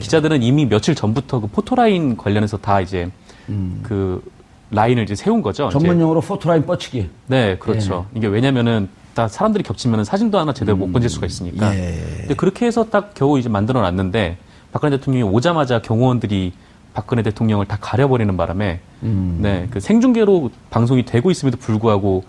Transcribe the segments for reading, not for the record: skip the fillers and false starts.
기자들은 이미 며칠 전부터 그 포토라인 관련해서 다 이제 그 라인을 이제 세운 거죠. 전문용어로 포토라인 뻗치기. 네, 그렇죠. 이게 왜냐면은 다 사람들이 겹치면은 사진도 하나 제대로 못 건질 수가 있으니까. 근데 그렇게 해서 딱 겨우 이제 만들어 놨는데 박근혜 대통령이 오자마자 경호원들이 박근혜 대통령을 다 가려버리는 바람에 네, 그 생중계로 방송이 되고 있음에도 불구하고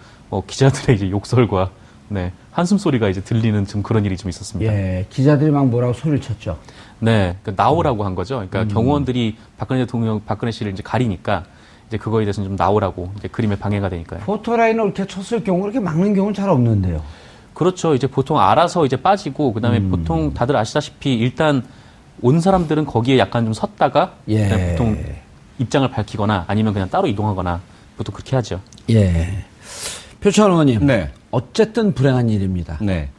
기자들의 이제 욕설과 네, 한숨 소리가 이제 들리는 좀 그런 일이 좀 있었습니다. 예, 기자들이 막 뭐라고 소리를 쳤죠. 네, 그러니까 나오라고 한 거죠. 그러니까 경호원들이 박근혜 씨를 이제 가리니까 이제 그거에 대해서는 좀 나오라고 이제 그림에 방해가 되니까요. 포토라인을 이렇게 쳤을 경우 그렇게 막는 경우는 잘 없는데요. 그렇죠. 이제 보통 알아서 이제 빠지고 그다음에 보통 다들 아시다시피 일단 온 사람들은 거기에 약간 좀 섰다가 그냥 보통 입장을 밝히거나 아니면 그냥 따로 이동하거나 보통 그렇게 하죠. 예. 표창원 의원님. 네. 어쨌든 불행한 일입니다. 네.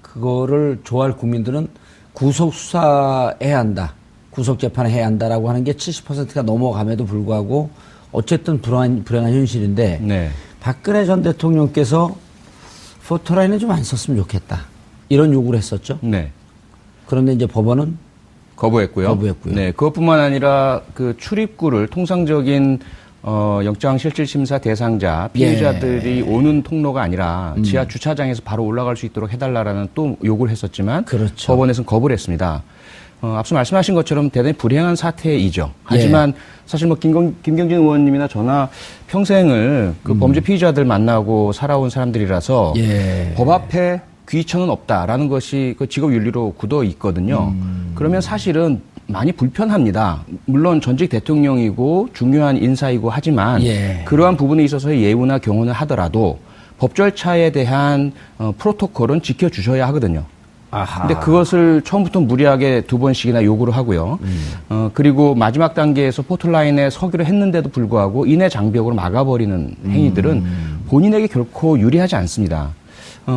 그거를 좋아할 국민들은 구속 수사해야 한다. 구속 재판을 해야 한다라고 하는 게 70%가 넘어감에도 불구하고 어쨌든 불행한 현실인데 네. 박근혜 전 대통령께서 포토라인을 좀 안 썼으면 좋겠다. 이런 요구를 했었죠. 네. 그런데 이제 법원은 거부했고요. 네. 그것뿐만 아니라 그 출입구를 통상적인 영장실질심사 대상자 피해자들이 오는 통로가 아니라 지하 주차장에서 바로 올라갈 수 있도록 해달라라는 또 요구를 했었지만 그렇죠. 법원에서는 거부를 했습니다. 앞서 말씀하신 것처럼 대단히 불행한 사태이죠. 하지만 사실 뭐 김경진 의원님이나 저나 평생을 그 범죄 피의자들 만나고 살아온 사람들이라서 법 앞에 귀천은 없다라는 것이 그 직업 윤리로 굳어 있거든요. 그러면 사실은 많이 불편합니다. 물론 전직 대통령이고 중요한 인사이고 하지만 그러한 부분에 있어서의 예우나 경호는 하더라도 법 절차에 대한 프로토콜은 지켜주셔야 하거든요. 아하. 근데 그것을 처음부터 무리하게 2번씩이나 요구를 하고요. 그리고 마지막 단계에서 포토라인에 서기로 했는데도 불구하고 인해 장벽으로 막아버리는 행위들은 본인에게 결코 유리하지 않습니다.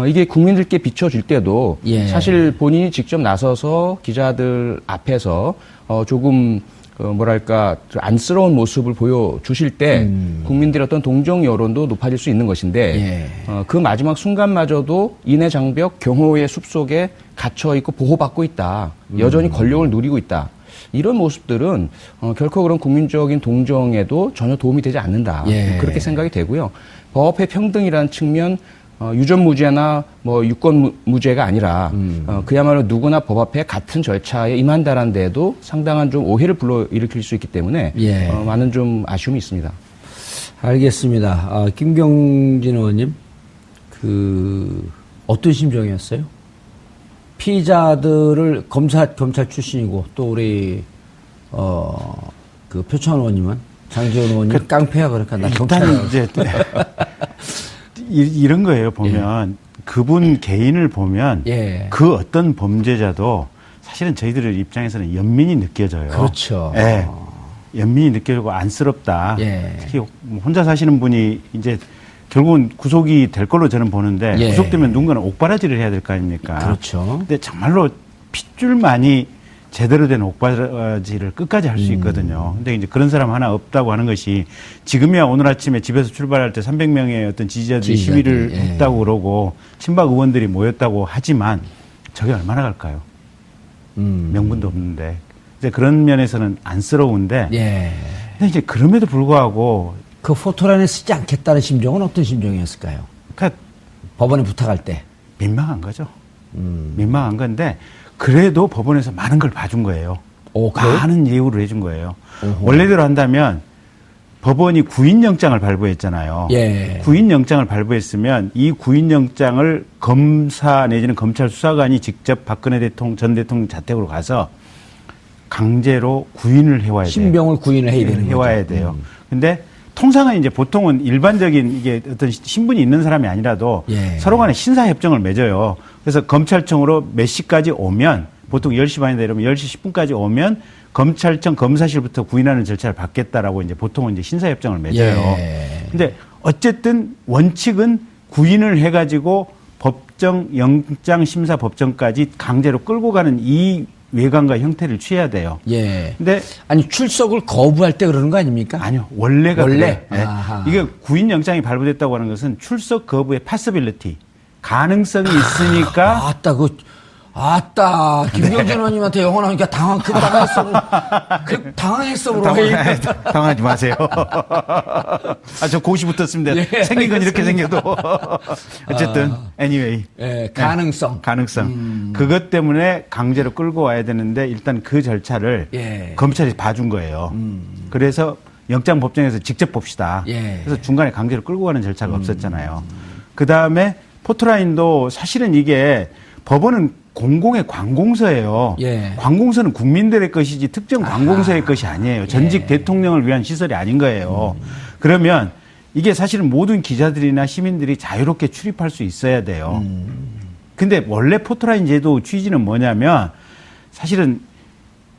이게 국민들께 비춰줄 때도 사실 본인이 직접 나서서 기자들 앞에서 조금 뭐랄까 안쓰러운 모습을 보여주실 때 국민들의 어떤 동정 여론도 높아질 수 있는 것인데 그 마지막 순간마저도 인해 장벽 경호의 숲속에 갇혀 있고 보호받고 있다. 여전히 권력을 누리고 있다. 이런 모습들은 결코 그런 국민적인 동정에도 전혀 도움이 되지 않는다. 그렇게 생각이 되고요. 법의 평등이라는 측면 유전무죄나 뭐 유권무죄가 아니라 그야말로 누구나 법 앞에 같은 절차에 임한다는 데도 상당한 좀 오해를 불러일으킬 수 있기 때문에 많은 좀 아쉬움이 있습니다. 알겠습니다. 김경진 의원님, 어떤 심정이었어요? 피의자들을 검찰 출신이고 또 우리 표창원 의원님은 장지원 의원님 깡패야 그러니까 나 경찰이야. 이제 이런 거예요. 보면 그분 개인을 보면 그 어떤 범죄자도 사실은 저희들 입장에서는 연민이 느껴져요. 그렇죠. 예. 연민이 느껴지고 안쓰럽다. 특히 혼자 사시는 분이 이제 결국은 구속이 될 걸로 저는 보는데 구속되면 누군가는 옥바라지를 해야 될 거 아닙니까? 그렇죠. 근데 정말로 핏줄만이 제대로 된 옥바지를 끝까지 할 수 있거든요. 근데 이제 그런 사람 하나 없다고 하는 것이 지금이야 오늘 아침에 집에서 출발할 때 300명의 어떤 지지자들이 시위를 했다고 그러고 친박 의원들이 모였다고 하지만 저게 얼마나 갈까요? 명분도 없는데. 이제 그런 면에서는 안쓰러운데. 근데 이제 그럼에도 불구하고 그 포토라인에 쓰지 않겠다는 심정은 어떤 심정이었을까요? 그러니까 법원에 부탁할 때. 민망한 거죠. 민망한 건데 그래도 법원에서 많은 걸 봐준 거예요. 많은 예우를 해준 거예요. 원래대로 한다면 법원이 구인영장을 발부했잖아요. 구인영장을 발부했으면 이 구인영장을 검사 내지는 검찰 수사관이 직접 박근혜 전 대통령 자택으로 가서 강제로 구인을 해와야 돼요. 신병을 구인을 해야 되는 거죠. 해와야 돼요. 근데 통상은 이제 보통은 일반적인 이게 어떤 신분이 있는 사람이 아니라도 서로 간에 신사협정을 맺어요. 그래서 검찰청으로 몇 시까지 오면 보통 10시 반이다 이러면 10시 10분까지 오면 검찰청 검사실부터 구인하는 절차를 받겠다라고 이제 보통은 이제 신사협정을 맺어요. 근데 어쨌든 원칙은 구인을 해가지고 영장 심사 법정까지 강제로 끌고 가는 이 외관과 형태를 취해야 돼요. 근데 아니 출석을 거부할 때 그러는 거 아닙니까? 아니요. 원래 이게 구인 영장이 발부됐다고 하는 것은 출석 거부의 파서빌리티 가능성이 있으니까 아따, 김경진 의원님한테 영어 나오니까 당황했어, 당황하지 마세요. 저 고시 붙었습니다. 예, 생긴 건 이렇게 생겨도. 어쨌든, anyway. 예, 가능성. 그것 때문에 강제로 끌고 와야 되는데, 일단 그 절차를 검찰이 봐준 거예요. 그래서 영장법정에서 직접 봅시다. 그래서 중간에 강제로 끌고 가는 절차가 없었잖아요. 그 다음에 포토라인도 사실은 이게 법원은 공공의 관공서예요. 관공서는 국민들의 것이지 특정 관공서의 것이 아니에요. 전직 대통령을 위한 시설이 아닌 거예요. 그러면 이게 사실은 모든 기자들이나 시민들이 자유롭게 출입할 수 있어야 돼요. 근데 원래 포토라인 제도 취지는 뭐냐면 사실은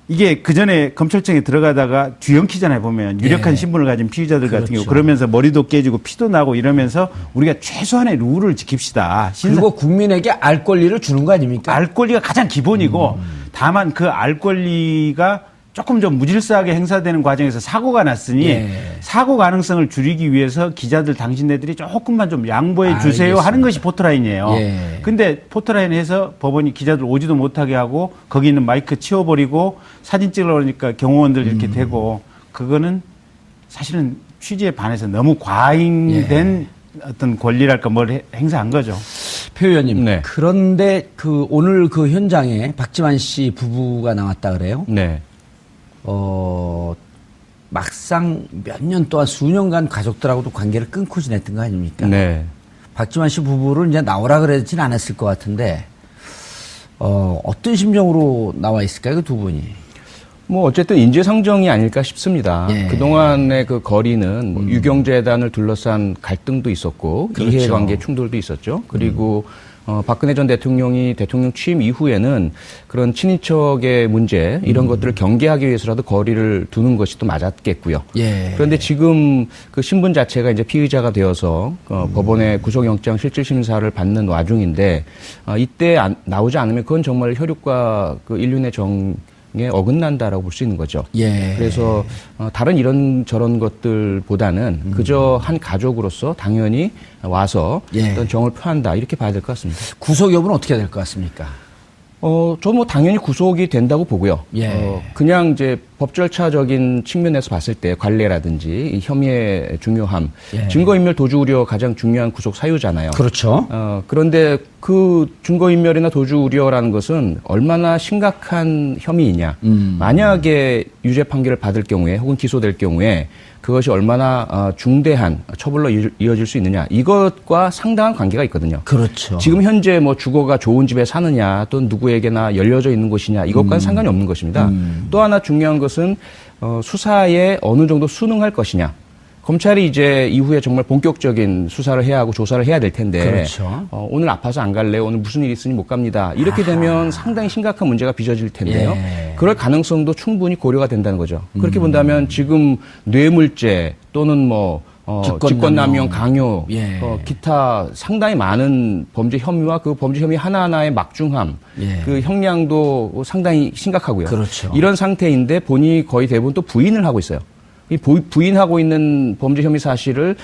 이게 그 전에 검찰청에 들어가다가 뒤엉키잖아요, 보면. 유력한 신분을 가진 피의자들 같은 경우. 그러면서 머리도 깨지고 피도 나고 이러면서 우리가 최소한의 룰을 지킵시다. 그리고 국민에게 알 권리를 주는 거 아닙니까? 알 권리가 가장 기본이고 다만 그 알 권리가 조금 좀 무질서하게 행사되는 과정에서 사고가 났으니 사고 가능성을 줄이기 위해서 기자들 당신네들이 조금만 좀 양보해 주세요 하는 것이 포토라인이에요. 근데 포토라인에서 법원이 기자들 오지도 못하게 하고 거기 있는 마이크 치워버리고 사진 찍으려고 그러니까 경호원들 이렇게 되고 그거는 사실은 취지에 반해서 너무 과잉된 어떤 권리랄까 뭘 행사한 거죠. 표 의원님. 그런데 오늘 그 현장에 박지만 씨 부부가 나왔다 그래요? 막상 몇 년 동안 수년간 가족들하고도 관계를 끊고 지냈던 거 아닙니까? 박지만 씨 부부를 이제 나오라 그러진 않았을 것 같은데, 어떤 심정으로 나와 있을까요, 그 두 분이? 뭐 어쨌든 인재상정이 아닐까 싶습니다. 그동안의 그 거리는 뭐 유경재단을 둘러싼 갈등도 있었고 이해관계 충돌도 있었죠. 그리고 박근혜 전 대통령이 대통령 취임 이후에는 그런 친인척의 문제 이런 것들을 경계하기 위해서라도 거리를 두는 것이 또 맞았겠고요. 그런데 지금 그 신분 자체가 이제 피의자가 되어서 법원의 구속영장 실질심사를 받는 와중인데 이때 나오지 않으면 그건 정말 혈육과 그 인륜의 정에 어긋난다라고 볼 수 있는 거죠. 그래서 다른 이런 저런 것들보다는 그저 한 가족으로서 당연히 와서 어떤 정을 표한다 이렇게 봐야 될 것 같습니다. 구속 여부는 어떻게 될 것 같습니까? 저는 뭐 당연히 구속이 된다고 보고요. 그냥 이제 법 절차적인 측면에서 봤을 때 관례라든지 이 혐의의 중요함, 증거인멸 도주 우려 가장 중요한 구속 사유잖아요. 그렇죠. 그런데 그 증거인멸이나 도주 우려라는 것은 얼마나 심각한 혐의이냐. 만약에 유죄 판결을 받을 경우에 혹은 기소될 경우에 그것이 얼마나 중대한 처벌로 이어질 수 있느냐. 이것과 상당한 관계가 있거든요. 그렇죠. 지금 현재 뭐 주거가 좋은 집에 사느냐 또는 누구에게나 열려져 있는 곳이냐 이것과는 상관이 없는 것입니다. 또 하나 중요한 것은 수사에 어느 정도 순응할 것이냐. 검찰이 이제 이후에 정말 본격적인 수사를 해야 하고 조사를 해야 될 텐데 오늘 아파서 안 갈래요. 오늘 무슨 일이 있으니 못 갑니다. 이렇게 되면 상당히 심각한 문제가 빚어질 텐데요. 그럴 가능성도 충분히 고려가 된다는 거죠. 그렇게 본다면 지금 뇌물죄 또는 뭐 직권남용, 강요, 기타 상당히 많은 범죄 혐의와 그 범죄 혐의 하나하나의 막중함, 그 형량도 상당히 심각하고요. 이런 상태인데 본인이 거의 대부분 또 부인을 하고 있어요. 이 부인하고 있는 범죄 혐의 사실을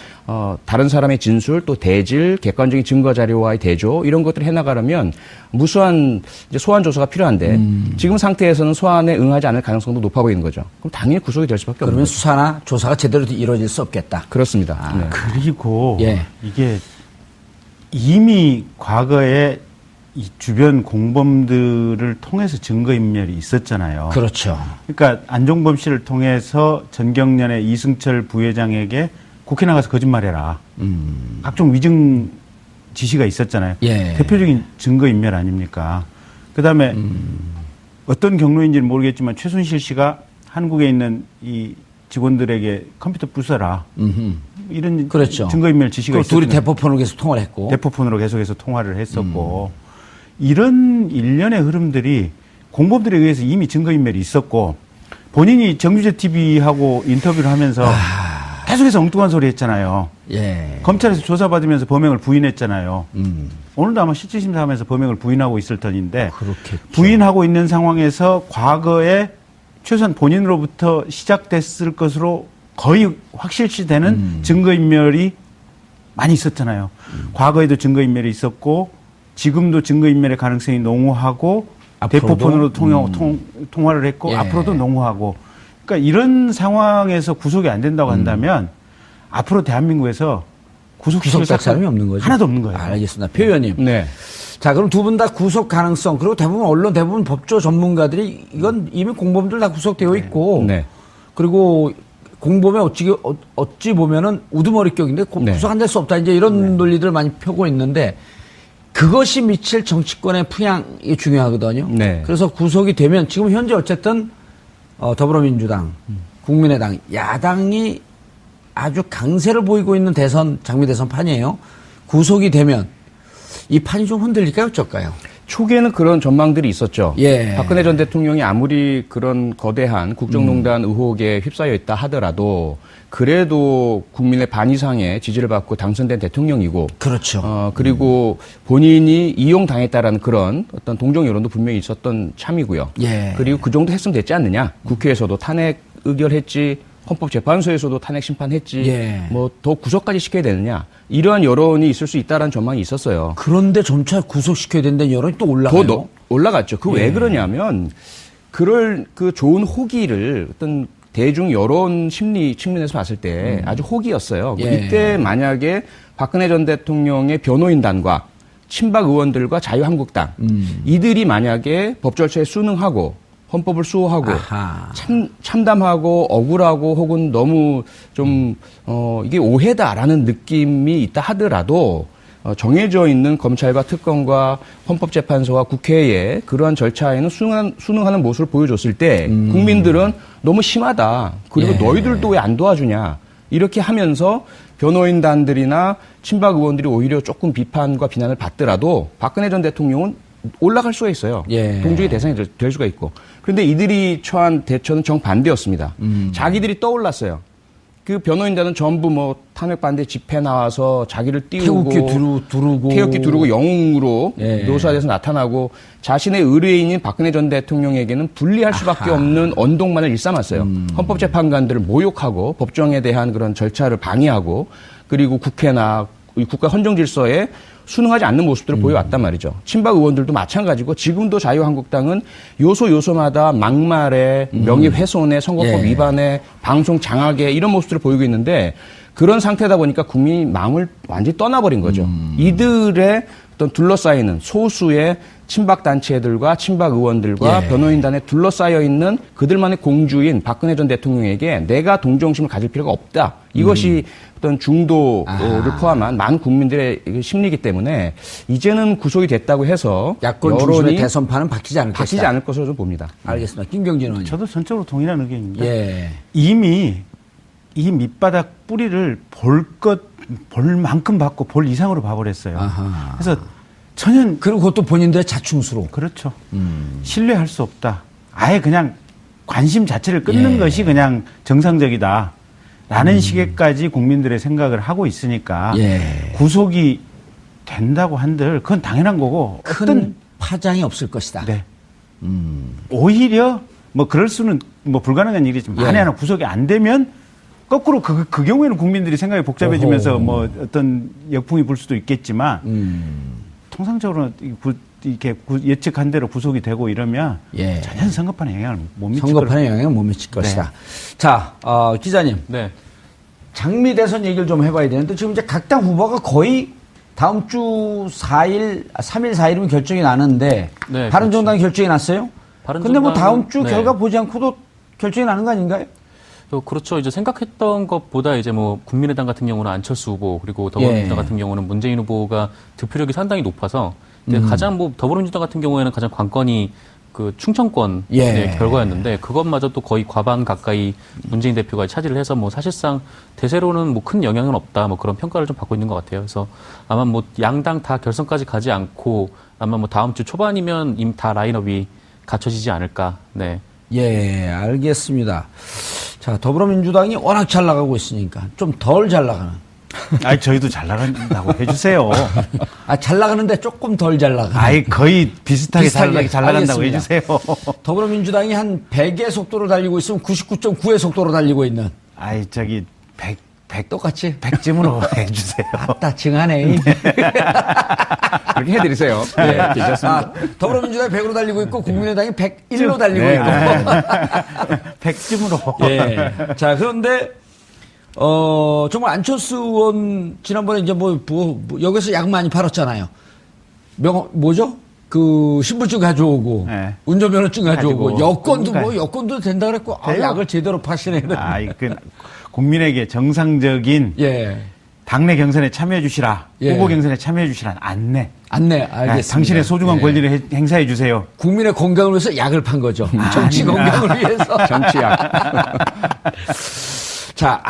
다른 사람의 진술 또 대질 객관적인 증거 자료와의 대조 이런 것들을 해나가려면 무수한 이제 소환 조사가 필요한데 지금 상태에서는 소환에 응하지 않을 가능성도 높아 보이는 거죠. 그럼 당연히 구속이 될 수밖에 없는 거죠. 그러면 수사나 조사가 제대로 이루어질 수 없겠다. 그렇습니다. 그리고 이게 이미 과거에 이 주변 공범들을 통해서 증거인멸이 있었잖아요. 그렇죠. 그러니까 안종범 씨를 통해서 전경련의 이승철 부회장에게 국회 나가서 거짓말해라. 각종 위증 지시가 있었잖아요. 대표적인 증거인멸 아닙니까? 그다음에 어떤 경로인지는 모르겠지만 최순실 씨가 한국에 있는 이 직원들에게 컴퓨터 부숴라. 이런 증거인멸 지시가 있었죠. 둘이 대포폰으로 계속 통화를 했고. 대포폰으로 계속해서 통화를 했었고. 이런 일련의 흐름들이 공범들에 의해서 이미 증거인멸이 있었고 본인이 정규제 TV하고 인터뷰를 하면서 계속해서 엉뚱한 소리 했잖아요. 검찰에서 조사받으면서 범행을 부인했잖아요. 오늘도 아마 실질심사하면서 범행을 부인하고 있을 터인데 부인하고 있는 상황에서 과거에 최소한 본인으로부터 시작됐을 것으로 거의 확실시되는 증거인멸이 많이 있었잖아요. 과거에도 증거인멸이 있었고 지금도 증거인멸의 가능성이 농후하고 대포폰으로 통화를 했고 앞으로도 농후하고 그러니까 이런 상황에서 구속이 안 된다고 한다면 앞으로 대한민국에서 구속될 사람이 없는 거죠. 하나도 없는 거예요. 알겠습니다. 표 의원님. 네. 자, 그럼 두 분 다 구속 가능성, 그리고 대부분 언론, 대부분 법조 전문가들이 이건 이미 공범들 다 구속되어 있고, 네. 그리고 공범에 어찌 보면은 우두머리격인데 구속 안 될 수 없다. 이제 이런 논리들을 많이 펴고 있는데, 그것이 미칠 정치권의 풍향이 중요하거든요. 네. 그래서 구속이 되면 지금 현재 어쨌든 더불어민주당, 국민의당, 야당이 아주 강세를 보이고 있는 장미 대선 판이에요. 구속이 되면 이 판이 좀 흔들릴까요? 어쩔까요? 초기에는 그런 전망들이 있었죠. 예. 박근혜 전 대통령이 아무리 그런 거대한 국정농단 의혹에 휩싸여 있다 하더라도 그래도 국민의 반 이상의 지지를 받고 당선된 대통령이고. 그렇죠. 그리고 본인이 이용당했다라는 그런 어떤 동정 여론도 분명히 있었던 참이고요. 예. 그리고 그 정도 했으면 됐지 않느냐. 국회에서도 탄핵 의결했지. 헌법재판소에서도 탄핵 심판했지. 예. 뭐 더 구속까지 시켜야 되느냐. 이러한 여론이 있을 수 있다라는 전망이 있었어요. 그런데 점차 구속시켜야 된다는 여론이 또 올라가요. 더 올라갔죠. 그 왜 그러냐면 그럴 그 좋은 호기를 어떤 대중 여론 심리 측면에서 봤을 때 아주 호기였어요. 예. 이때 만약에 박근혜 전 대통령의 변호인단과 친박 의원들과 자유한국당 이들이 만약에 법 절차에 순응하고 헌법을 수호하고 참담하고 억울하고 혹은 너무 좀 이게 오해다라는 느낌이 있다 하더라도 정해져 있는 검찰과 특검과 헌법재판소와 국회의 그러한 절차에는 순응하는 모습을 보여줬을 때 국민들은 너무 심하다. 그리고 너희들도 왜 안 도와주냐. 이렇게 하면서 변호인단들이나 친박 의원들이 오히려 조금 비판과 비난을 받더라도 박근혜 전 대통령은 올라갈 수가 있어요. 동정의 대상이 될 수가 있고. 그런데 이들이 처한 대처는 정반대였습니다. 자기들이 떠올랐어요. 그 변호인단은 전부 뭐 탄핵 반대 집회 나와서 자기를 띄우고 태극기 두르고 영웅으로 묘사돼서 나타나고 자신의 의뢰인인 박근혜 전 대통령에게는 불리할 수밖에 없는 언동만을 일삼았어요. 헌법재판관들을 모욕하고 법정에 대한 그런 절차를 방해하고 그리고 국회나 국가 헌정 질서에 순응하지 않는 모습들을 보여왔단 말이죠. 친박 의원들도 마찬가지고 지금도 자유한국당은 요소마다 막말에 명예훼손에 선거법 위반에 방송 장악에 이런 모습들을 보이고 있는데 그런 상태다 보니까 국민이 마음을 완전히 떠나버린 거죠. 이들의 어떤 둘러싸이는 소수의 친박 단체들과 친박 의원들과 변호인단에 둘러싸여 있는 그들만의 공주인 박근혜 전 대통령에게 내가 동정심을 가질 필요가 없다. 이것이 어떤 중도를 포함한 많은 국민들의 심리이기 때문에 이제는 구속이 됐다고 해서 야권 중심의 대선판은 바뀌지 않을 것으로 좀 봅니다. 알겠습니다. 김경진 의원님. 저도 전적으로 동일한 의견입니다. 이미 이 밑바닥 뿌리를 볼 만큼 받고 볼 이상으로 봐버렸어요. 그래서 전혀 그리고 그것도 본인들의 자충수로. 그렇죠. 신뢰할 수 없다. 아예 그냥 관심 자체를 끊는 것이 그냥 정상적이다. 라는 식의까지 국민들의 생각을 하고 있으니까 구속이 된다고 한들 그건 당연한 거고 큰 파장이 없을 것이다. 네. 오히려 뭐 그럴 수는 뭐 불가능한 일이지만 만에 하나 구속이 안 되면 거꾸로 그 경우에는 국민들이 생각이 복잡해지면서 뭐 어떤 역풍이 불 수도 있겠지만 통상적으로 이렇게 예측한 대로 구속이 되고 이러면 전혀 선거판에 영향을 못 미칠 선거판에 영향을 못 미칠 것이다. 자, 기자님. 네. 장미 대선 얘기를 좀 해봐야 되는데 지금 이제 각 당 후보가 거의 다음 주 3일, 4일이면 결정이 나는데 바른정당이 결정이 났어요? 근데 뭐 다음 주 결과 보지 않고도 결정이 나는 거 아닌가요? 그렇죠. 이제 생각했던 것보다 이제 뭐 국민의당 같은 경우는 안철수 후보 그리고 더불어민주당 같은 경우는 문재인 후보가 득표력이 상당히 높아서 가장 뭐 더불어민주당 같은 경우에는 가장 관건이 그 충청권 결과였는데 그것마저도 거의 과반 가까이 문재인 대표가 차지를 해서 뭐 사실상 대세로는 뭐 큰 영향은 없다 뭐 그런 평가를 좀 받고 있는 것 같아요. 그래서 아마 뭐 양당 다 결선까지 가지 않고 아마 뭐 다음 주 초반이면 이미 다 라인업이 갖춰지지 않을까. 네. 알겠습니다. 자, 더불어민주당이 워낙 잘 나가고 있으니까 좀 덜 잘 나가는. 아니, 저희도 잘 나간다고 해주세요. 잘 나가는데 조금 덜 잘 나가는. 아이, 거의 비슷하게 잘 나간다고 해주세요. 더불어민주당이 한 100의 속도로 달리고 있으면 99.9의 속도로 달리고 있는. 아이, 똑같이 100점으로 해주세요. 아따 증하네. 그렇게 해드리세요. 네, 괜찮습니다. 더불어민주당이 100으로 달리고 있고 국민의당이 101로 달리고 네, 있고. 100점으로. 예. 자, 그런데 정말 안철수 의원 지난번에 이제 여기서 약 많이 팔았잖아요. 뭐죠? 그 신분증 가져오고 네. 운전면허증 가져오고 여권도 그러니까. 여권도 된다 그랬고 약을 제대로 파시네. 그 국민에게 정상적인 당내 경선에 참여해 주시라. 후보 경선에 참여해 주시라. 안내. 알겠습니다. 당신의 소중한 권리를 행사해 주세요. 국민의 건강을 위해서 약을 판 거죠. 정치 건강을 위해서. 정치약. 자,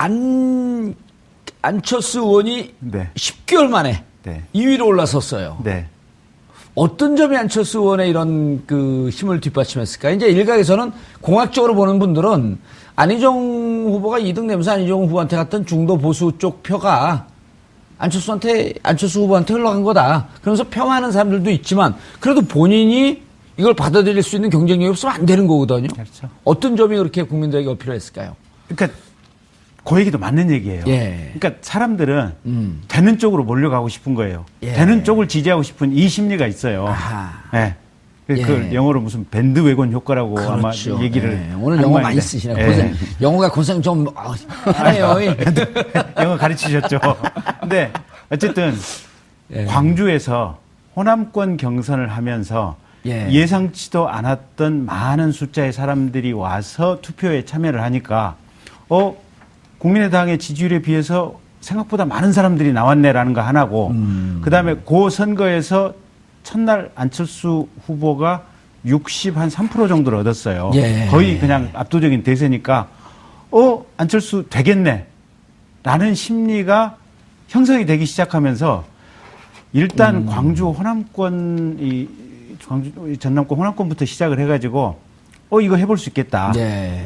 안철수 의원이 10개월 만에 2위로 올라섰어요. 네. 어떤 점이 안철수 의원의 이런 그 힘을 뒷받침했을까? 이제 일각에서는 공학적으로 보는 분들은 안희정 후보가 2등 되면서 안희정 후보한테 갔던 중도 보수 쪽 표가 안철수 후보한테 흘러간 거다. 그러면서 폄하하는 사람들도 있지만 그래도 본인이 이걸 받아들일 수 있는 경쟁력이 없으면 안 되는 거거든요. 그렇죠. 어떤 점이 그렇게 국민들에게 어필했을까요? 그러니까 그 얘기도 맞는 얘기예요. 그러니까 사람들은 되는 쪽으로 몰려가고 싶은 거예요. 되는 쪽을 지지하고 싶은 이 심리가 있어요. 네. 그 영어로 무슨 밴드웨건 효과라고 그렇죠. 아마 얘기를 오늘 영어 많이 쓰시네요. 영어가 고생 좀 하네요. 영어 가르치셨죠. 근데 어쨌든 광주에서 호남권 경선을 하면서 예상치도 않았던 많은 숫자의 사람들이 와서 투표에 참여를 하니까 국민의당의 지지율에 비해서 생각보다 많은 사람들이 나왔네라는 거 하나고 그다음에 그 선거에서 첫날 안철수 후보가 3% 정도를 얻었어요. 거의 그냥 압도적인 대세니까 안철수 되겠네 라는 심리가 형성이 되기 시작하면서 일단 광주 호남권 광주 전남권 호남권부터 시작을 해가지고 이거 해볼 수 있겠다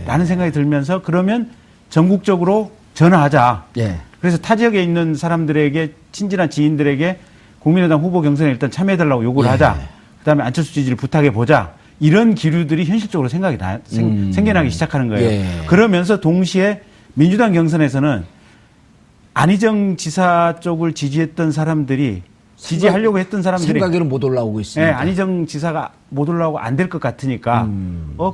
라는 생각이 들면서 그러면 전국적으로 전화하자. 그래서 타 지역에 있는 사람들에게 친절한 지인들에게 국민의당 후보 경선에 일단 참여해달라고 요구를 하자. 그다음에 안철수 지지를 부탁해보자. 이런 기류들이 현실적으로 생겨나기 시작하는 거예요. 그러면서 동시에 민주당 경선에서는 안희정 지사 쪽을 지지했던 사람들이 지지하려고 했던 사람들이 생각으로 못 올라오고 있습니다. 안희정 지사가 못 올라오고 안 될 것 같으니까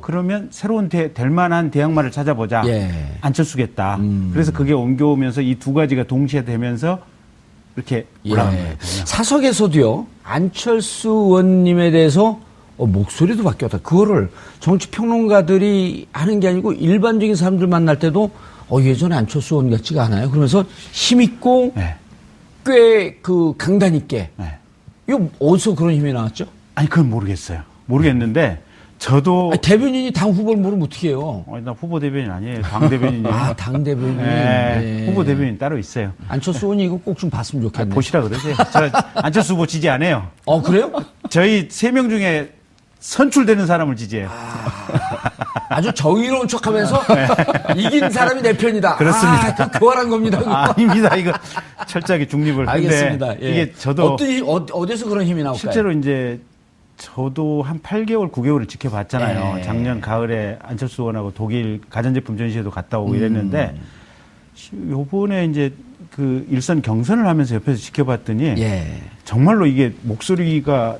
그러면 새로운 될 만한 대항마를 찾아보자. 안철수겠다. 그래서 그게 옮겨오면서 이 두 가지가 동시에 되면서 이렇게 올라간 거예요. 사석에서도요. 안철수 의원님에 대해서 목소리도 바뀌었다. 그거를 정치평론가들이 하는 게 아니고 일반적인 사람들 만날 때도 예전에 안철수 의원 같지가 않아요. 그러면서 힘있고 꽤 그 강단 있게. 이거 어디서 그런 힘이 나왔죠? 아니 그건 모르겠어요. 모르겠는데 저도 대변인이 당 후보를 모르면 어떻게 해요? 나 후보 대변인 아니에요. 당 대변인이에요. 당 대변인. 후보 대변인 따로 있어요. 안철수 의원이 이거 꼭 좀 봤으면 좋겠네요. 보시라 그러세요. 저 안철수 후보 지지 안 해요. 그래요? 저희 3명 중에 선출되는 사람을 지지해요. 아주 정의로운 척하면서 이긴 사람이 내 편이다. 그렇습니다. 교활한 겁니다. 아닙니다. 이거 철저하게 중립을. 알겠습니다. 이게 저도 어디서 그런 힘이 나올까요? 실제로 이제 저도 한 8개월, 9개월을 지켜봤잖아요. 작년 가을에 안철수 의원하고 독일 가전제품 전시회도 갔다 오고 이랬는데 요번에 이제 그 일선 경선을 하면서 옆에서 지켜봤더니 정말로 이게 목소리가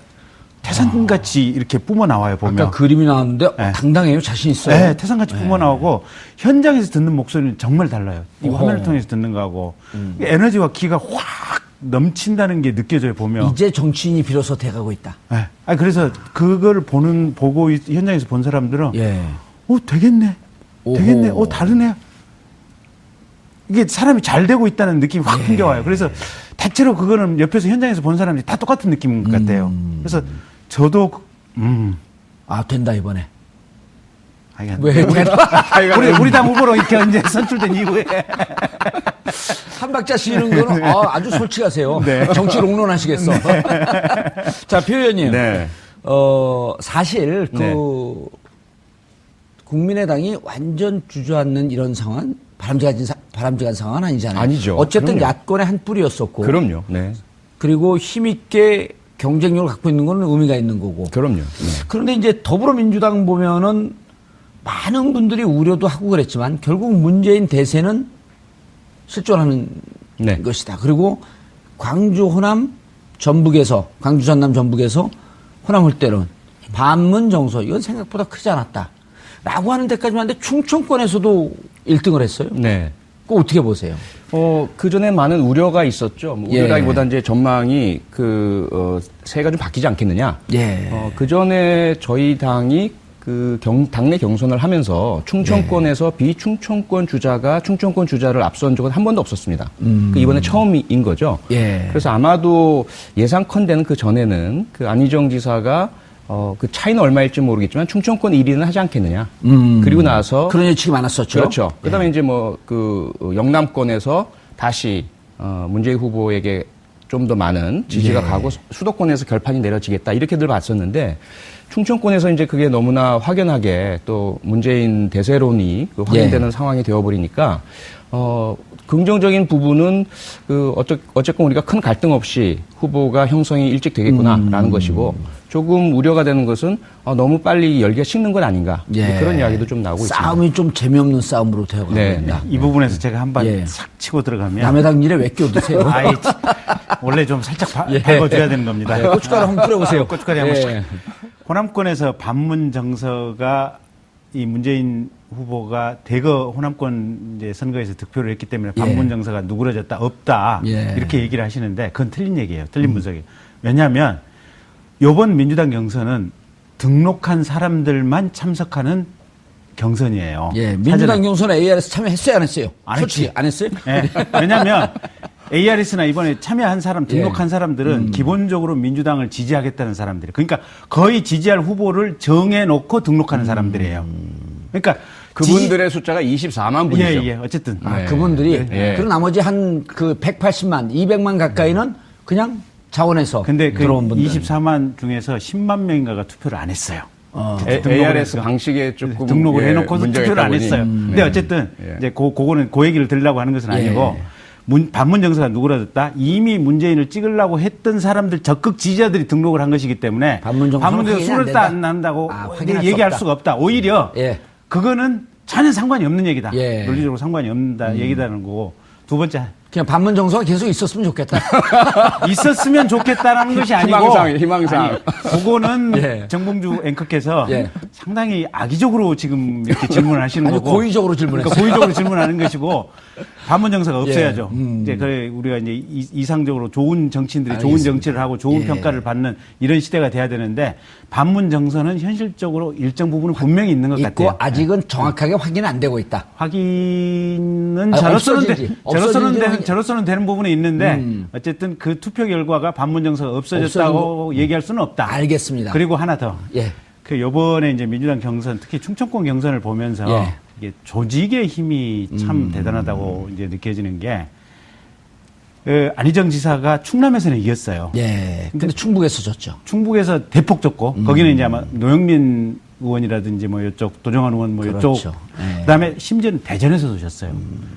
태산같이 이렇게 뿜어 나와요, 보면. 아까 그림이 나왔는데 당당해요? 자신 있어요? 네, 태산같이 뿜어 나오고 현장에서 듣는 목소리는 정말 달라요. 이 화면을 통해서 듣는 거하고 에너지와 기가 확 넘친다는 게 느껴져요, 보면. 이제 정치인이 비로소 돼가고 있다. 네. 그래서 그걸 보고 현장에서 본 사람들은 되겠네. 되겠네. 다르네. 이게 사람이 잘 되고 있다는 느낌이 확 풍겨와요. 그래서 대체로 그거는 옆에서 현장에서 본 사람들이 다 똑같은 느낌인 것 같아요. 그래서 저도 된다 이번에. 왜? 우리 당 후보로 이렇게 이제 선출된 이후에 한 박자 씌는 거는 아주 솔직하세요. 정치 롱런하시겠어. 자, 표 의원님. 사실 그 국민의당이 완전 주저앉는 이런 상황, 바람직한 상황은 아니잖아요. 아니죠. 어쨌든 그럼요. 야권의 한 뿌리였었고. 그럼요. 그리고 힘있게 경쟁력을 갖고 있는 건 의미가 있는 거고. 그럼요. 그런데 이제 더불어민주당 보면은 많은 분들이 우려도 하고 그랬지만 결국 문재인 대세는 실존하는 네. 것이다. 그리고 광주 호남 전북에서 광주 전남 전북에서 호남 홀대론 반문 정서 이건 생각보다 크지 않았다. 라고 하는 데까지만 하는데 충청권에서도 1등을 했어요. 네. 그거 어떻게 보세요? 그 전에 많은 우려가 있었죠. 뭐 우려라기보다 이제 전망이 새해가 좀 바뀌지 않겠느냐. 예. 그 전에 저희 당이 당내 경선을 하면서 충청권에서 비충청권 주자가 충청권 주자를 앞선 적은 한 번도 없었습니다. 이번에 처음인 거죠. 예. 그래서 아마도 예상컨대는 그 전에는 안희정 지사가 그 차이는 얼마일지 모르겠지만 충청권 1위는 하지 않겠느냐. 그리고 나서 그런 예측이 많았었죠. 그렇죠. 그다음에 이제 영남권에서 다시 문재인 후보에게 좀 더 많은 지지가 가고 수도권에서 결판이 내려지겠다 이렇게들 봤었는데 충청권에서 이제 그게 너무나 확연하게 또 문재인 대세론이 확인되는 상황이 되어버리니까 긍정적인 부분은 어쨌건 우리가 큰 갈등 없이 후보가 형성이 일찍 되겠구나라는 것이고 조금 우려가 되는 것은 너무 빨리 열기가 식는 건 아닌가 그런 이야기도 좀 나오고 있습니다. 싸움이 좀 재미없는 싸움으로 되어가고 있다. 이 부분에서 제가 한번 싹 치고 들어가면 남의 당 일에 왜 끼어드세요? 원래 좀 살짝 밟아줘야 되는 겁니다. 고춧가루 한번 뿌려보세요. 고춧가루 한번 싹. 호남권에서 반문 정서가 이 문재인 후보가 대거 호남권 이제 선거에서 득표를 했기 때문에 반문 정서가 누그러졌다 없다 이렇게 얘기를 하시는데 그건 틀린 얘기예요. 틀린 분석이에요. 왜냐하면 이번 민주당 경선은 등록한 사람들만 참석하는 경선이에요. 민주당 경선에 ARS 참여했어요, 안 했어요? 솔직히 안 했어요? 왜냐하면 ARS나 이번에 참여한 사람, 등록한 사람들은 기본적으로 민주당을 지지하겠다는 사람들이에요. 그러니까 거의 지지할 후보를 정해놓고 등록하는 사람들이에요. 그러니까 그분들의 숫자가 24만 분이죠. 어쨌든. 그분들이. 그리고 나머지 한 180만, 200만 가까이는 그냥 자원에서 근데 들어온 분들. 24만 중에서 10만 명인가가 투표를 안 했어요. ARS 방식에 조금 등록을 해놓고 투표를 안 했어요. 근데 어쨌든 이제 그거는 그 얘기를 들으려고 하는 것은 아니고 반문 정서가 누그러졌다. 이미 문재인을 찍으려고 했던 사람들 적극 지지자들이 등록을 한 것이기 때문에 반문 정서가 수를 안 난다고 얘기할 수가 없다. 오히려 그거는 전혀 상관이 없는 얘기다. 논리적으로 상관이 없는 얘기다는 거고. 두 번째. 그냥 반문 정서가 계속 있었으면 좋겠다. 있었으면 좋겠다라는 것이 아니고. 희망상. 아니, 그거는 정봉주 앵커께서 상당히 악의적으로 지금 이렇게 질문을 하시는 거고. 고의적으로 질문했어요. 그러니까 고의적으로 질문하는 것이고. 반문 정서가 없어야죠. 이제 우리가 이제 이상적으로 좋은 정치인들이 좋은 정치를 하고 좋은 평가를 받는 이런 시대가 돼야 되는데 반문 정서는 현실적으로 일정 부분은 분명히 있는 것 같아요. 아직은 정확하게 확인은 안 되고 있다. 확인은 저로서는 되는 부분이 있는데 어쨌든 그 투표 결과가 반문 정서가 없어졌다고 얘기할 수는 없다. 알겠습니다. 그리고 하나 더. 그 요번에 이제 민주당 경선 특히 충청권 경선을 보면서 이게 조직의 힘이 참 대단하다고 이제 느껴지는 게 안희정 지사가 충남에서는 이겼어요. 근데 충북에서 졌죠. 충북에서 대폭 졌고 거기는 이제 아마 노영민 의원이라든지 뭐 이쪽 도정환 의원 뭐 이쪽 그다음에 심지어는 대전에서도 졌어요.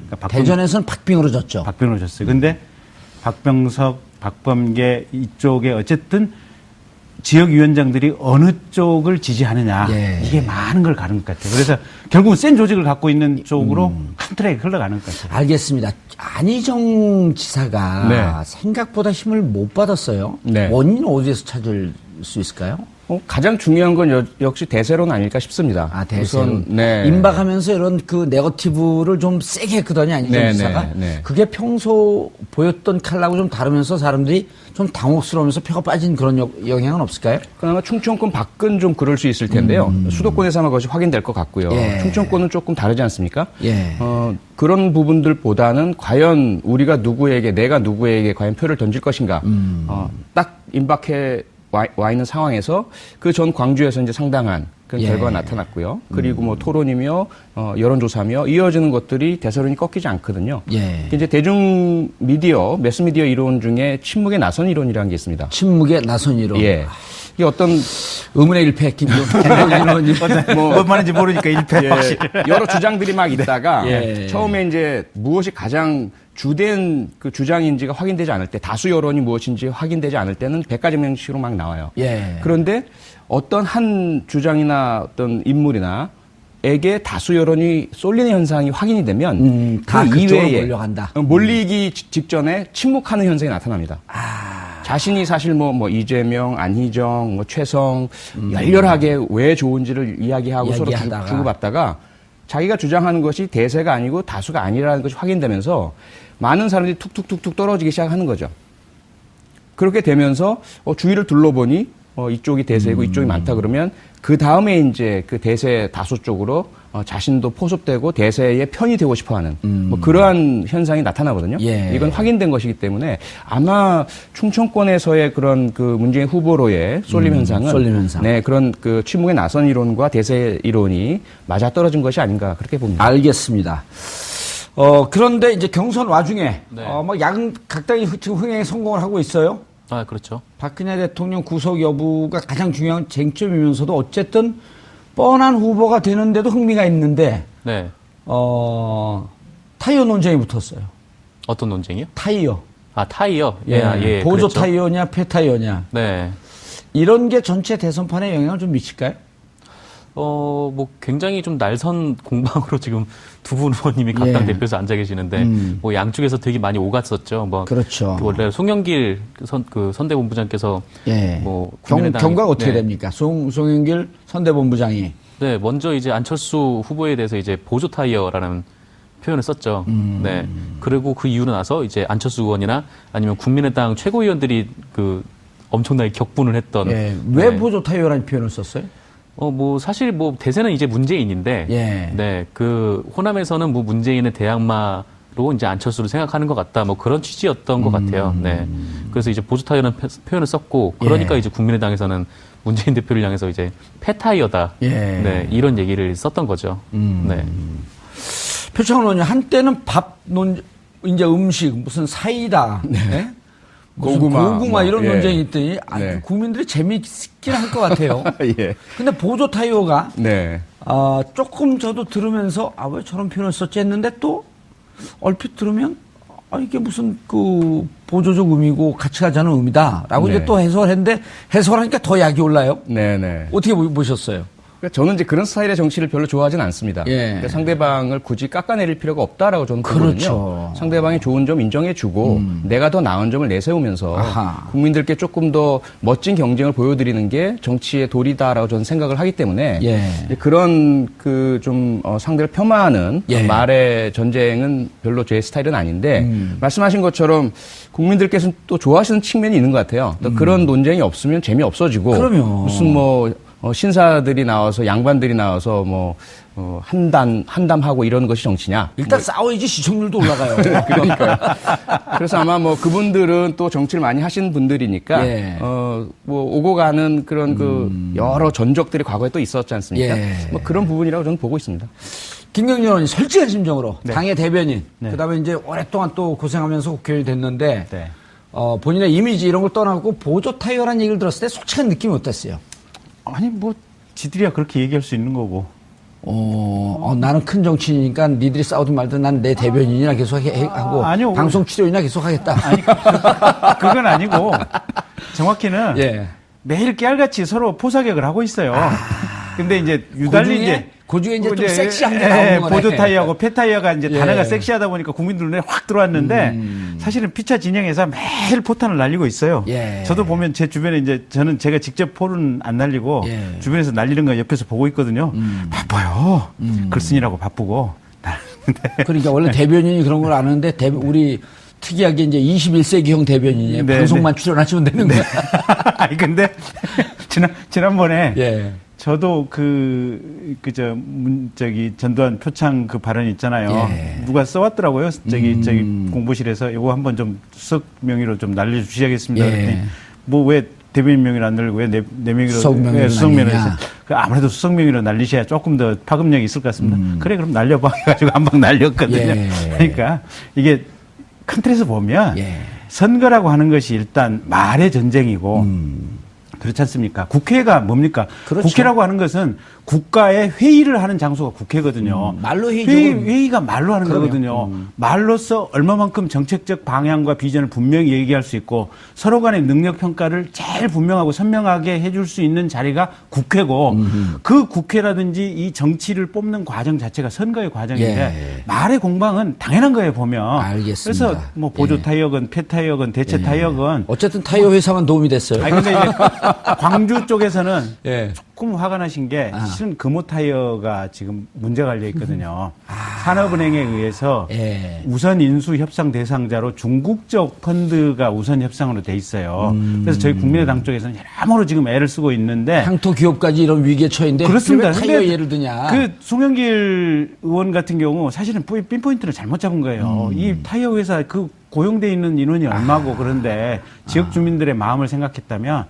그러니까 대전에서는 박빙으로 졌죠. 박빙으로 졌어요. 근데 박병석, 박범계 이쪽에 어쨌든 지역위원장들이 어느 쪽을 지지하느냐 이게 많은 걸 가는 것 같아요. 그래서 결국은 센 조직을 갖고 있는 쪽으로 큰 틀에 흘러가는 것 같아요. 알겠습니다. 안희정 지사가 생각보다 힘을 못 받았어요. 원인은 어디에서 찾을 수 있을까요? 가장 중요한 건 역시 대세론 아닐까 싶습니다. 대세론. 임박하면서 이런 그 네거티브를 좀 세게 했거든요, 안희정 지사가. 그게 평소 보였던 칼라고 좀 다르면서 사람들이 좀 당혹스러우면서 표가 빠진 그런 영향은 없을까요? 그나마 충청권 밖은 좀 그럴 수 있을 텐데요. 수도권에서 아마 그것이 확인될 것 같고요. 충청권은 조금 다르지 않습니까? 그런 부분들보다는 과연 우리가 내가 누구에게 과연 표를 던질 것인가. 딱 임박해 와 있는 상황에서 그 전 광주에서 이제 상당한 그런 결과가 나타났고요. 그리고 뭐 토론이며 여론조사며 이어지는 것들이 대세론이 꺾이지 않거든요. 이제 대중 미디어, 매스 미디어 이론 중에 침묵의 나선 이론이라는 게 있습니다. 침묵의 나선 이론. 이게 어떤 의문의 일패 뭔 말인지 모르니까 일패. 여러 주장들이 막 있다가 처음에 이제 무엇이 가장 주된 그 주장인지가 확인되지 않을 때 다수 여론이 무엇인지 확인되지 않을 때는 100가지 명식으로 막 나와요. 그런데 어떤 한 주장이나 어떤 인물이나 에게 다수 여론이 쏠리는 현상이 확인이 되면 다 그 그쪽으로 이외에 몰려간다. 몰리기 직전에 침묵하는 현상이 나타납니다. 자신이 사실 뭐 이재명, 안희정, 뭐 최성 열렬하게 왜 좋은지를 이야기하고 서로 주고받다가 자기가 주장하는 것이 대세가 아니고 다수가 아니라는 것이 확인되면서 많은 사람들이 툭툭툭툭 떨어지기 시작하는 거죠. 그렇게 되면서 주위를 둘러보니 이쪽이 대세이고 이쪽이 많다 그러면 그 다음에 이제 그 대세 다수 쪽으로 자신도 포섭되고 대세의 편이 되고 싶어하는 뭐 그러한 현상이 나타나거든요. 예. 이건 확인된 것이기 때문에 아마 충청권에서의 그런 그 문재인 후보로의 쏠림 현상은 네 그런 그 침묵의 나선 이론과 대세 이론이 맞아 떨어진 것이 아닌가 그렇게 봅니다. 알겠습니다. 그런데 이제 경선 와중에 네. 뭐 각 당이 지금 흥행에 성공을 하고 있어요. 아, 그렇죠. 박근혜 대통령 구속 여부가 가장 중요한 쟁점이면서도 어쨌든 뻔한 후보가 되는데도 흥미가 있는데 네. 타이어 논쟁이 붙었어요. 어떤 논쟁이요? 타이어. 아, 타이어. 예. 보조 그랬죠. 타이어냐, 폐타이어냐. 네. 이런 게 전체 대선판에 영향을 좀 미칠까요? 뭐 굉장히 좀 날선 공방으로 지금 두 분 의원님이 각 당 대표에서 앉아 계시는데 뭐 양쪽에서 되게 많이 오갔었죠. 뭐 그렇죠. 원래 송영길 선대본부장께서 뭐 경과가 어떻게 됩니까? 송영길 선대본부장이 네, 먼저 이제 안철수 후보에 대해서 이제 보조 타이어라는 표현을 썼죠. 네. 그리고 그 이유로 나서 이제 안철수 의원이나 아니면 국민의당 최고위원들이 그 엄청나게 격분을 했던. 왜 보조 타이어라는 표현을 썼어요? 뭐 사실 뭐 대세는 이제 문재인인데, 네, 그 호남에서는 뭐 문재인의 대항마로 이제 안철수를 생각하는 것 같다, 뭐 그런 취지였던 것 같아요. 네, 그래서 이제 보조 타이어는 표현을 썼고, 그러니까 이제 국민의당에서는 문재인 대표를 향해서 이제 폐타이어다, 네, 이런 얘기를 썼던 거죠. 네. 표창원 의원님 한때는 이제 음식 무슨 사이다, 네? 고구마 이런 논쟁이 있더니 국민들이 재미있긴 할 것 같아요. 근데 보조 타이어가 조금 저도 들으면서 왜 저런 표현을 썼지 했는데 또 얼핏 들으면 이게 무슨 그 보조적 의미고 같이 가자는 의미다라고 이제 또 해석했는데 해석하니까 더 약이 올라요. 어떻게 보셨어요? 저는 이제 그런 스타일의 정치를 별로 좋아하진 않습니다. 그러니까 상대방을 굳이 깎아내릴 필요가 없다라고 저는 보거든요. 상대방이 좋은 점 인정해주고 내가 더 나은 점을 내세우면서 국민들께 조금 더 멋진 경쟁을 보여드리는 게 정치의 도리다라고 저는 생각을 하기 때문에 그런 그 좀 상대를 폄하하는 말의 전쟁은 별로 제 스타일은 아닌데 말씀하신 것처럼 국민들께서는 또 좋아하시는 측면이 있는 것 같아요. 또 그런 논쟁이 없으면 재미 없어지고 무슨 뭐 신사들이 나와서 양반들이 나와서 뭐 한담하고 이런 것이 정치냐? 일단 싸워야지 시청률도 올라가요. 그러니까요. 그래서 아마 뭐 그분들은 또 정치를 많이 하신 분들이니까 뭐 오고 가는 그런 그 여러 전적들이 과거에 또 있었지 않습니까? 뭐 그런 부분이라고 저는 보고 있습니다. 김경진 의원이 솔직한 심정으로 당의 대변인, 그다음에 이제 오랫동안 또 고생하면서 국회의원이 됐는데 본인의 이미지 이런 걸 떠나고 보조 타이어라는 얘기를 들었을 때 솔직한 느낌이 어땠어요? 아니 뭐 지들이야 그렇게 얘기할 수 있는 거고. 나는 큰 정치인이니까 니들이 싸우든 말든 난 내 대변인이나 계속 하고 아니요. 방송 출연이나 계속 하겠다. 아니 그건 아니고 정확히는 매일 깨알같이 서로 포사격을 하고 있어요. 근데 이제 유달리 그중에 이제 좀 섹시한 게 나오는 거네. 보조 타이어하고 폐타이어가 이제 단어가 섹시하다 보니까 국민들 눈에 확 들어왔는데 사실은 피차 진영에서 매일 포탄을 날리고 있어요. 저도 보면 제 주변에 이제 저는 제가 직접 포는 안 날리고 주변에서 날리는 거 옆에서 보고 있거든요. 바빠요. 글쓴이라고 바쁘고. 그러니까 원래 대변인이 그런 걸 아는데 우리 특이하게 이제 21세기형 대변인이 방송만 출연하시면 되는 거야. 아니 근데 지난번에 저도 저기 전두환 표창 그 발언 있잖아요. 누가 써왔더라고요. 저기 공보실에서 이거 한번 좀 수석 명의로 좀 날려주셔야겠습니다. 뭐 왜 대변인 명의로 안 날리고 왜 내 명의로 수석 명의로 아무래도 수석 명의로 날리셔야 조금 더 파급력이 있을 것 같습니다. 그래 그럼 날려봐 해가지고 한 방 날렸거든요. 그러니까 이게 큰 틀에서 보면 선거라고 하는 것이 일단 말의 전쟁이고 그렇지 않습니까? 국회가 뭡니까? 국회라고 하는 것은 국가의 회의를 하는 장소가 국회거든요. 말로 회의가 말로 하는 거거든요. 말로써 얼마만큼 정책적 방향과 비전을 분명히 얘기할 수 있고 서로 간의 능력 평가를 제일 분명하고 선명하게 해줄 수 있는 자리가 국회고 그 국회라든지 이 정치를 뽑는 과정 자체가 선거의 과정인데 말의 공방은 당연한 거예요, 보면. 알겠습니다. 그래서 뭐 보조 타이어건, 폐타이어건, 대체 타이어건. 어쨌든 타이어 회사만 도움이 됐어요. 아니 근데 이제 광주 쪽에서는 예. 조금 화가 나신 게 실은 금호 타이어가 지금 문제가 걸려 있거든요. 산업은행에 의해서 우선 인수 협상 대상자로 중국 쪽 펀드가 우선 협상으로 돼 있어요. 그래서 저희 국민의당 쪽에서는 여러모로 지금 애를 쓰고 있는데 향토 기업까지 이런 위기에 처했는데 그렇습니다. 왜 타이어 예를 드냐? 그 송영길 의원 같은 경우 사실은 핀포인트를 잘못 잡은 거예요. 이 타이어 회사 그 고용돼 있는 인원이 얼마고 그런데 지역 주민들의 마음을 생각했다면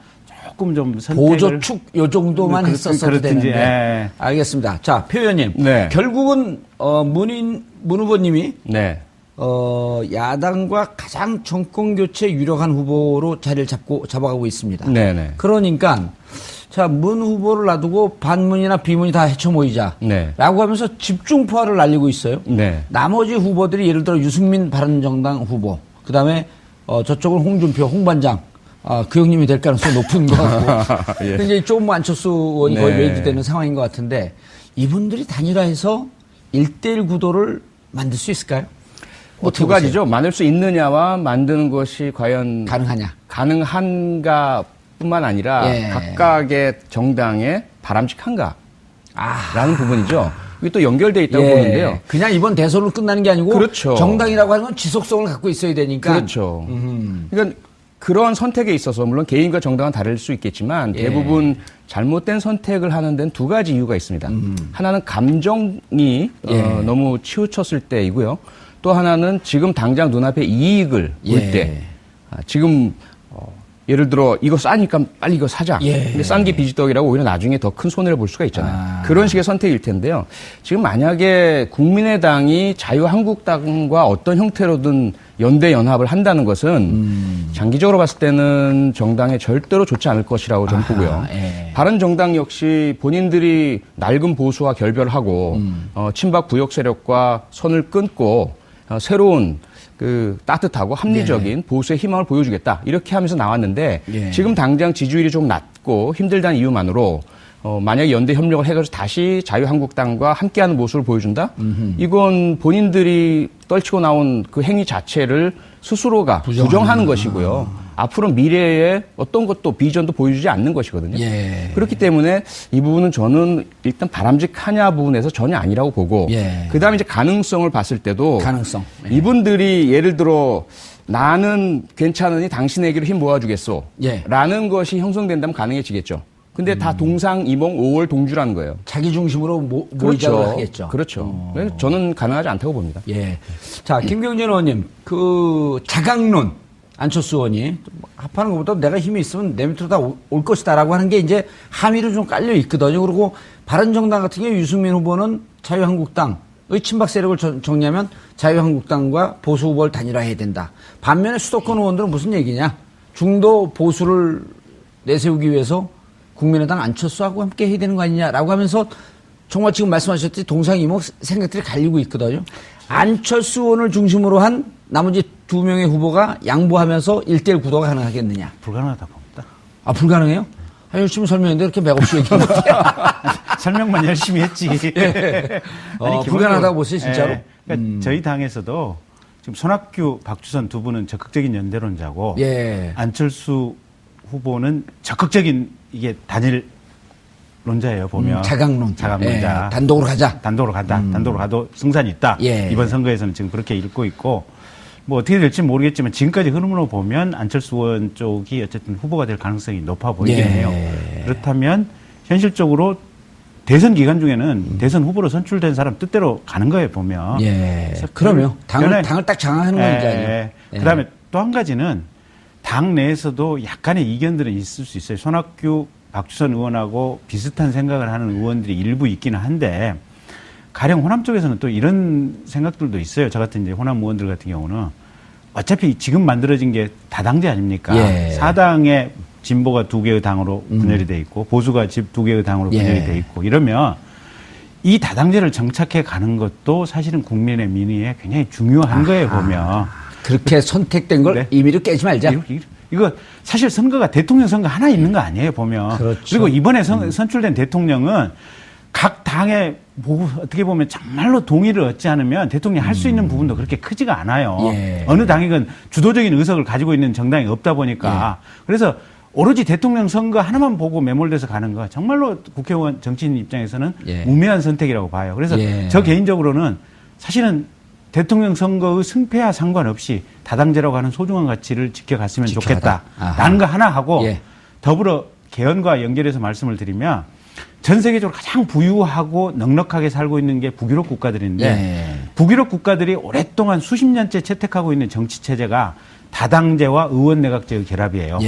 조금 좀 선택을 보조축 요 정도만 했었어도 되는데. 예. 알겠습니다. 자, 표 의원님. 네. 결국은 문 후보님이 네. 야당과 가장 정권 교체 유력한 후보로 자리를 잡아가고 있습니다. 네네. 그러니까 자, 문 후보를 놔두고 반문이나 비문이 다 헤쳐 모이자. 네. 라고 하면서 집중포화를 날리고 있어요. 네. 나머지 후보들이 예를 들어 유승민 바른정당 후보, 그 다음에 저쪽은 홍준표, 홍반장, 그 형님이 될 가능성이 높은 것 같고. 예. 이제 조금 안철수 의원이 거의 네. 웨이트되는 상황인 것 같은데 이분들이 단일화해서 1대1 구도를 만들 수 있을까요? 뭐 두 가지죠. 만들 수 있느냐와 만드는 것이 과연 가능하냐? 가능한가 뿐만 아니라 각각의 정당에 바람직한가? 라는 부분이죠. 이게 또 연결되어 있다고 보는데요. 그냥 이번 대선으로 끝나는 게 아니고 그렇죠. 정당이라고 하는 건 지속성을 갖고 있어야 되니까. 그렇죠. 그러니까 그런 선택에 있어서 물론 개인과 정당은 다를 수 있겠지만 대부분 잘못된 선택을 하는 데는 두 가지 이유가 있습니다. 하나는 감정이 너무 치우쳤을 때이고요. 또 하나는 지금 당장 눈앞에 이익을 볼 때 지금 예를 들어 이거 싸니까 빨리 이거 사자. 근데 싼 게 비지떡이라고 오히려 나중에 더 큰 손해를 볼 수가 있잖아요. 그런 식의 선택일 텐데요. 지금 만약에 국민의당이 자유한국당과 어떤 형태로든 연대 연합을 한다는 것은 장기적으로 봤을 때는 정당에 절대로 좋지 않을 것이라고 저는 보고요. 바른정당 역시 본인들이 낡은 보수와 결별하고 친박 부역 세력과 선을 끊고 새로운 그 따뜻하고 합리적인 보수의 희망을 보여주겠다 이렇게 하면서 나왔는데 지금 당장 지지율이 좀 낮고 힘들다는 이유만으로 만약에 연대 협력을 해가지고 다시 자유한국당과 함께하는 모습을 보여준다? 이건 본인들이 떨치고 나온 그 행위 자체를 스스로가 부정하는 것이고요. 앞으로 미래에 어떤 것도 비전도 보여주지 않는 것이거든요. 그렇기 때문에 이 부분은 저는 일단 바람직하냐 부분에서 전혀 아니라고 보고 그다음에 이제 가능성을 봤을 때도 이분들이 예를 들어 나는 괜찮으니 당신에게로 힘 모아주겠소 라는 것이 형성된다면 가능해지겠죠. 근데 다 동상이몽 5월 동주라는 거예요. 자기 중심으로 모이자고 하겠죠. 그렇죠. 저는 가능하지 않다고 봅니다. 자, 김경진 의원님, 그 자강론 안철수 의원이 합하는 것보다 내가 힘이 있으면 내 밑으로 다 올 것이다라고 하는 게 이제 함의로 좀 깔려 있거든요. 그리고 바른정당 같은 경우 유승민 후보는 자유한국당의 친박 세력을 정리하면 자유한국당과 보수 후보를 단일화해야 된다. 반면에 수도권 의원들은 무슨 얘기냐? 중도 보수를 내세우기 위해서 국민의당 안철수하고 함께 해야 되는 거 아니냐라고 하면서 정말 지금 말씀하셨듯이 동상이몽 생각들이 갈리고 있거든요. 안철수 의원을 중심으로 한 나머지 두 명의 후보가 양보하면서 1대1 구도가 가능하겠느냐? 불가능하다고 봅니다. 불가능해요? 열심히 설명했는데 이렇게 맥없이 얘기하면 설명만 열심히 했지. 아니, 불가능하다고 보세요, 진짜로? 그러니까 저희 당에서도 지금 손학규, 박주선 두 분은 적극적인 연대론자고 안철수 후보는 적극적인 이게 단일론자예요, 보면. 자강론자. 단독으로 가자. 단독으로 가도 승산이 있다. 이번 선거에서는 지금 그렇게 읽고 있고, 뭐 어떻게 될지 모르겠지만 지금까지 흐름으로 보면 안철수 의원 쪽이 어쨌든 후보가 될 가능성이 높아 보이긴 해요. 그렇다면 현실적으로 대선 기간 중에는 대선 후보로 선출된 사람 뜻대로 가는 거예요, 보면. 그럼요. 당을 딱 장악하는 거니까요. 그 다음에 또 한 가지는 당 내에서도 약간의 이견들은 있을 수 있어요. 손학규, 박주선 의원하고 비슷한 생각을 하는 의원들이 일부 있기는 한데, 가령 호남 쪽에서는 또 이런 생각들도 있어요. 저 같은 이제 호남 의원들 같은 경우는 어차피 지금 만들어진 게 다당제 아닙니까? 사당의 진보가 두 개의 당으로 분열이 돼 있고 보수가 두 개의 당으로 분열이 돼 있고 이러면 이 다당제를 정착해 가는 것도 사실은 국민의 민의에 굉장히 중요한 거예요, 보면. 그렇게 선택된 걸 임의로 깨지 말자. 이거 사실 선거가 대통령 선거 하나 있는 거 아니에요, 보면. 그렇죠. 그리고 이번에 선출된 대통령은 각 당에 어떻게 보면 정말로 동의를 얻지 않으면 대통령이 할 수 있는 부분도 그렇게 크지가 않아요. 어느 당이건 주도적인 의석을 가지고 있는 정당이 없다 보니까. 그래서 오로지 대통령 선거 하나만 보고 매몰돼서 가는 거 정말로 국회의원 정치인 입장에서는 무매한 선택이라고 봐요. 그래서 저 개인적으로는 사실은 대통령 선거의 승패와 상관없이 다당제라고 하는 소중한 가치를 지켜갔으면 좋겠다라는 거 하나 하고 더불어 개헌과 연결해서 말씀을 드리면 전 세계적으로 가장 부유하고 넉넉하게 살고 있는 게 북유럽 국가들인데 북유럽 국가들이 오랫동안 수십 년째 채택하고 있는 정치 체제가 다당제와 의원 내각제의 결합이에요.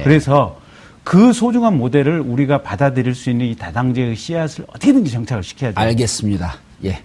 그래서 그 소중한 모델을 우리가 받아들일 수 있는 이 다당제의 씨앗을 어떻게든지 정착을 시켜야 돼요. 알겠습니다. 예.